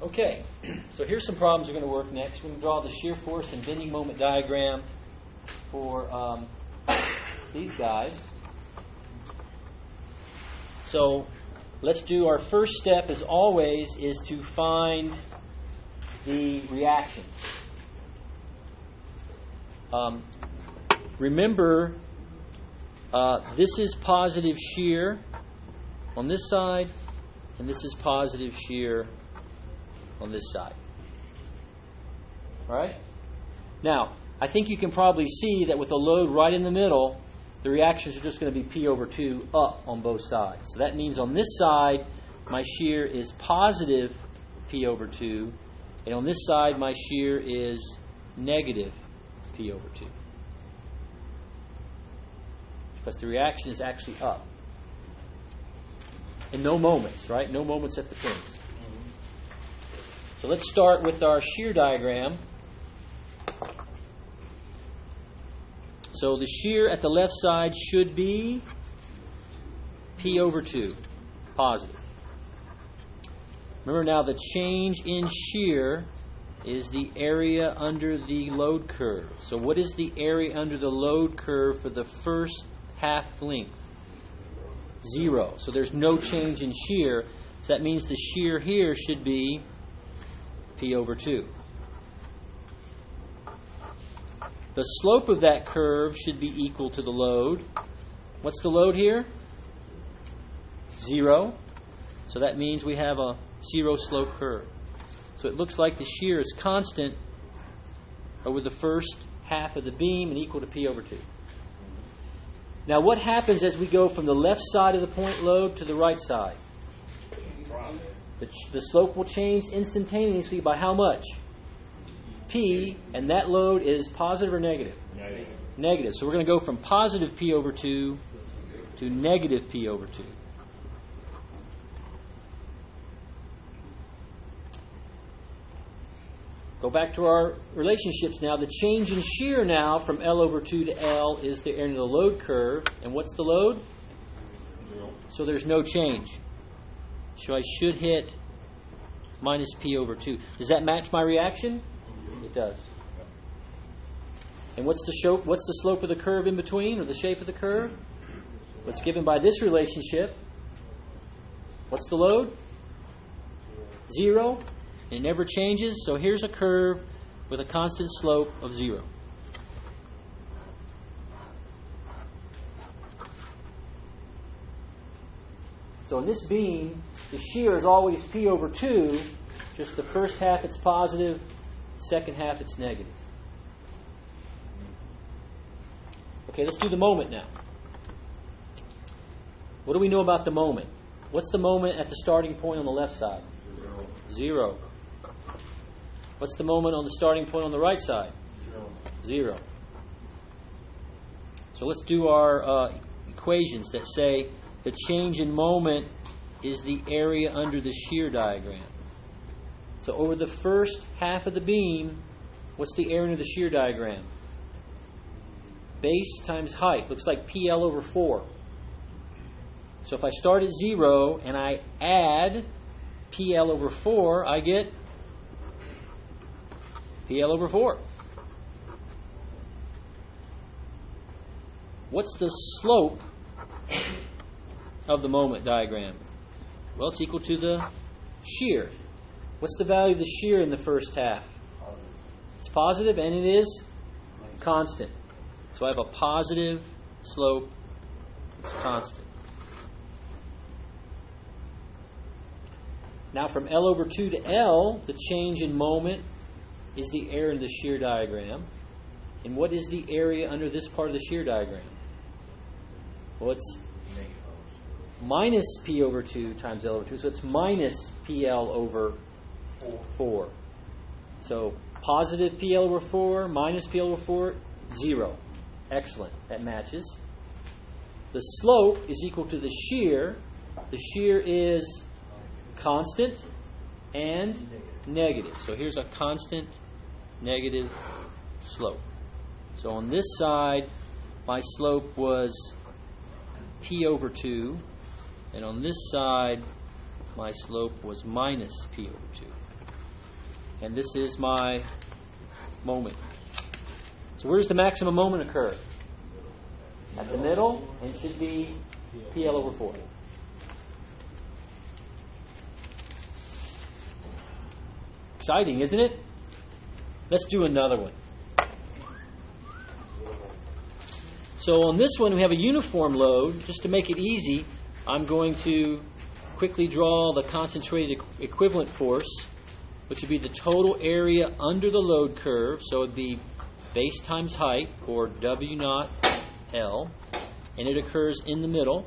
Okay, so here's some problems we're going to work next. We're going to draw the shear force and bending moment diagram for these guys. So let's do our first step, as always, is to find the reactions. Remember, this is positive shear on this side, and this is positive shear on this side. All right? Now, I think you can probably see that with a load right in the middle, the reactions are just going to be P over 2 up on both sides. So that means on this side, my shear is positive P over 2, and on this side, my shear is negative P over 2. Because the reaction is actually up. And no moments, right? No moments at the pins. So let's start with our shear diagram. So the shear at the left side should be P over 2, positive. Remember now, the change in shear is the area under the load curve. So what is the area under the load curve for the first half length? 0. So there's no change in shear. So that means the shear here should be P over 2. The slope of that curve should be equal to the load. What's the load here? 0. So that means we have a 0 slope curve. So it looks like the shear is constant over the first half of the beam and equal to P over 2. Now what happens as we go from the left side of the point load to the right side? The slope will change instantaneously by how much? P, and that load is positive or negative? Negative. Negative. So we're going to go from positive P over 2 to negative P over 2. Go back to our relationships now. The change in shear now from L over 2 to L is the area of the load curve. And what's the load? 0. So there's no change. So I should hit minus P over 2. Does that match my reaction? It does. And what's the slope of the curve in between, or the shape of the curve? What's given by this relationship? What's the load? 0. It never changes. So here's a curve with a constant slope of 0. So in this beam, the shear is always P over 2. Just the first half it's positive, second half it's negative. Okay, let's do the moment now. What do we know about the moment? What's the moment at the starting point on the left side? 0. What's the moment on the starting point on the right side? 0. So let's do our equations that say the change in moment is the area under the shear diagram. So over the first half of the beam, what's the area under the shear diagram? Base times height. Looks like PL over 4. So if I start at 0 and I add PL over 4, I get PL over 4. What's the slope of the moment diagram? Well, it's equal to the shear. What's the value of the shear in the first half? It's positive, and it is constant. So I have a positive slope. It's constant. Now from L over 2 to L, the change in moment is the area in the shear diagram. And what is the area under this part of the shear diagram? Well, it's minus P over 2 times L over 2. So it's minus PL over 4. So positive PL over 4 minus PL over 4, 0. Excellent. That matches. The slope is equal to the shear. The shear is constant and negative. So here's a constant negative slope. So on this side, my slope was P over 2. And on this side, my slope was minus P over 2. And this is my moment. So where does the maximum moment occur? At the middle, and should be PL over 4. Exciting, isn't it? Let's do another one. So on this one, we have a uniform load. Just to make it easy, I'm going to quickly draw the concentrated equivalent force, which would be the total area under the load curve. So it would be base times height, or W naught L, and it occurs in the middle.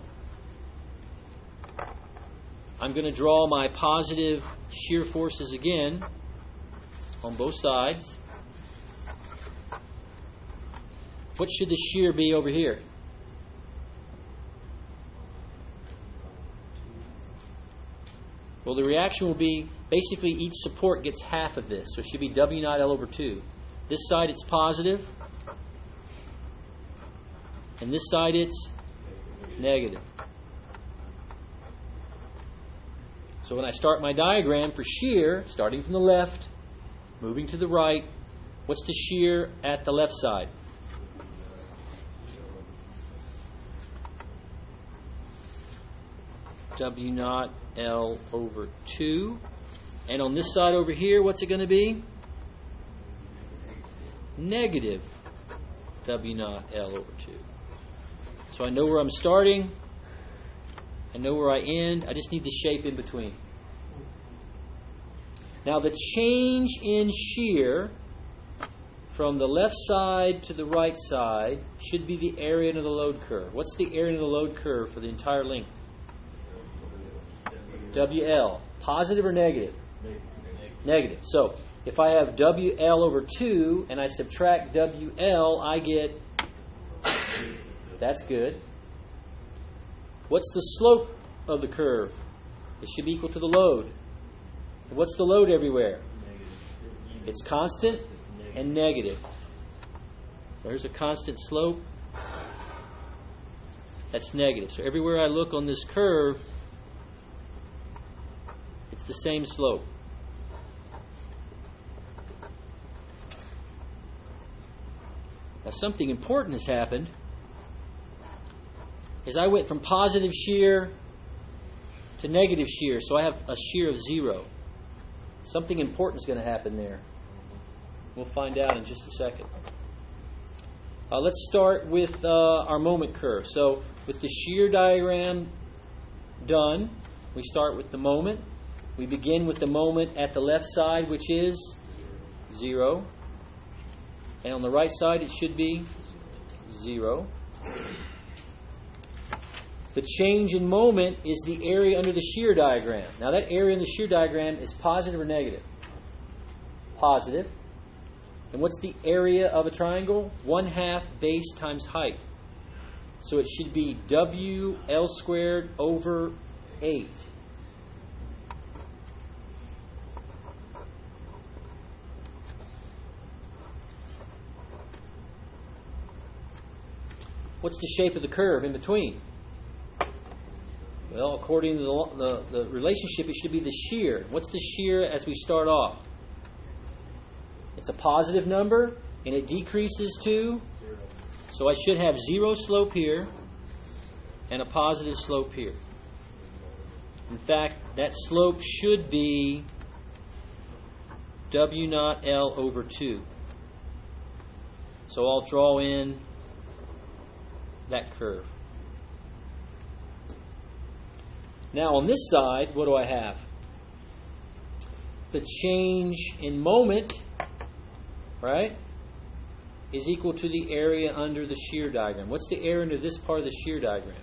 I'm going to draw my positive shear forces again on both sides. What should the shear be over here? Well, the reaction will be basically each support gets half of this, so it should be W naught L over 2. This side it's positive, and this side it's negative. So when I start my diagram for shear, starting from the left, moving to the right, what's the shear at the left side? W naught L over 2. And on this side over here, what's it going to be? Negative W naught L over 2. So I know where I'm starting. I know where I end. I just need the shape in between. Now the change in shear from the left side to the right side should be the area under the load curve. What's the area under the load curve for the entire length? WL. Positive or negative? Negative. So if I have WL over 2 and I subtract WL, I get, that's good. What's the slope of the curve? It should be equal to the load. What's the load everywhere? It's constant and negative. So here's a constant slope. That's negative. So everywhere I look on this curve, it's the same slope. Now something important has happened. As I went from positive shear to negative shear, so I have a shear of 0. Something important is going to happen there. We'll find out in just a second. Let's start with our moment curve. So with the shear diagram done, we start with the moment. We begin with the moment at the left side, which is 0. And on the right side, it should be 0. The change in moment is the area under the shear diagram. Now that area in the shear diagram is positive or negative? Positive. And what's the area of a triangle? 1/2 base times height. So it should be WL squared over 8. What's the shape of the curve in between? Well, according to the relationship, it should be the shear. What's the shear as we start off? It's a positive number, and it decreases to, so I should have 0 slope here and a positive slope here. In fact, that slope should be W naught L over 2. So I'll draw in that curve. Now on this side, what do I have? The change in moment, right, is equal to the area under the shear diagram. What's the area under this part of the shear diagram?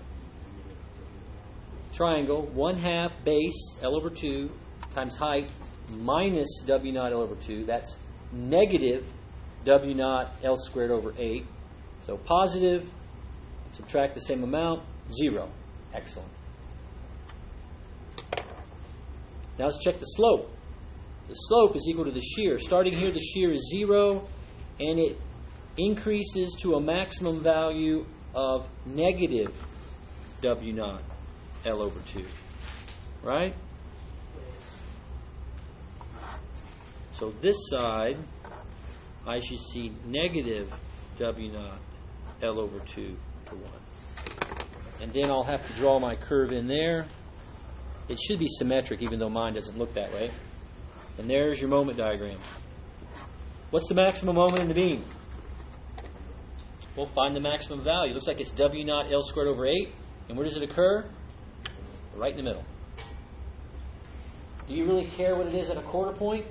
Triangle, 1/2 base L over 2 times height minus W naught L over 2. That's negative W naught L squared over 8. So positive, subtract the same amount, 0. Excellent. Now let's check the slope. The slope is equal to the shear. Starting here, the shear is 0, and it increases to a maximum value of negative W naught L over 2. Right? So So this side, I should see negative W naught L over 2 to 1. And then I'll have to draw my curve in there. It should be symmetric, even though mine doesn't look that way. And there's your moment diagram. What's the maximum moment in the beam? We'll find the maximum value. Looks like it's W naught L squared over 8. And where does it occur? Right in the middle. Do you really care what it is at a quarter point?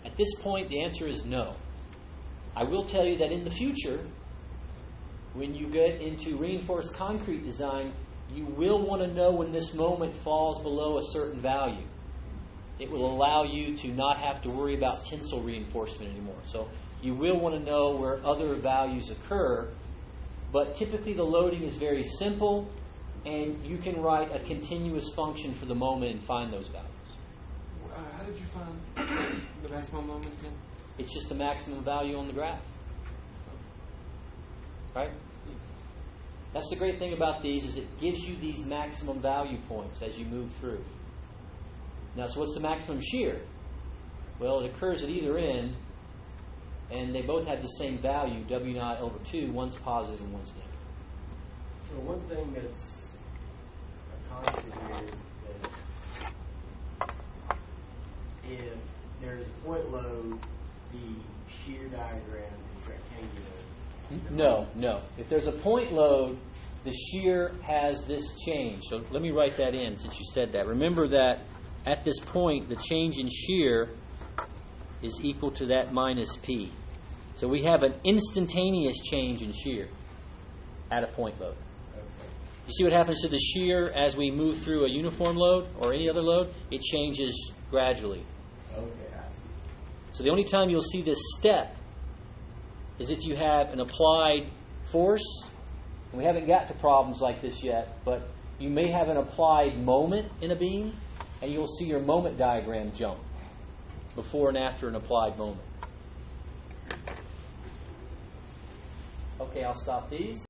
At this point, the answer is no. I will tell you that in the future, when you get into reinforced concrete design, you will want to know when this moment falls below a certain value. It will allow you to not have to worry about tensile reinforcement anymore. So you will want to know where other values occur, but typically the loading is very simple, and you can write a continuous function for the moment and find those values. How did you find the maximum moment again? It's just the maximum value on the graph. Right? That's the great thing about these, is it gives you these maximum value points as you move through. Now, so what's the maximum shear? Well, it occurs at either end, and they both have the same value, W naught over 2. One's positive and one's negative. So one thing that's a constant here is that if there's a point load, the shear diagram is rectangular. No. If there's a point load, the shear has this change. So let me write that in since you said that. Remember that at this point, the change in shear is equal to that minus P. So we have an instantaneous change in shear at a point load. You see what happens to the shear as we move through a uniform load or any other load? It changes gradually. Okay, I see. So the only time you'll see this step is if you have an applied force. And we haven't got to problems like this yet, but you may have an applied moment in a beam, and you'll see your moment diagram jump before and after an applied moment. Okay, I'll stop these.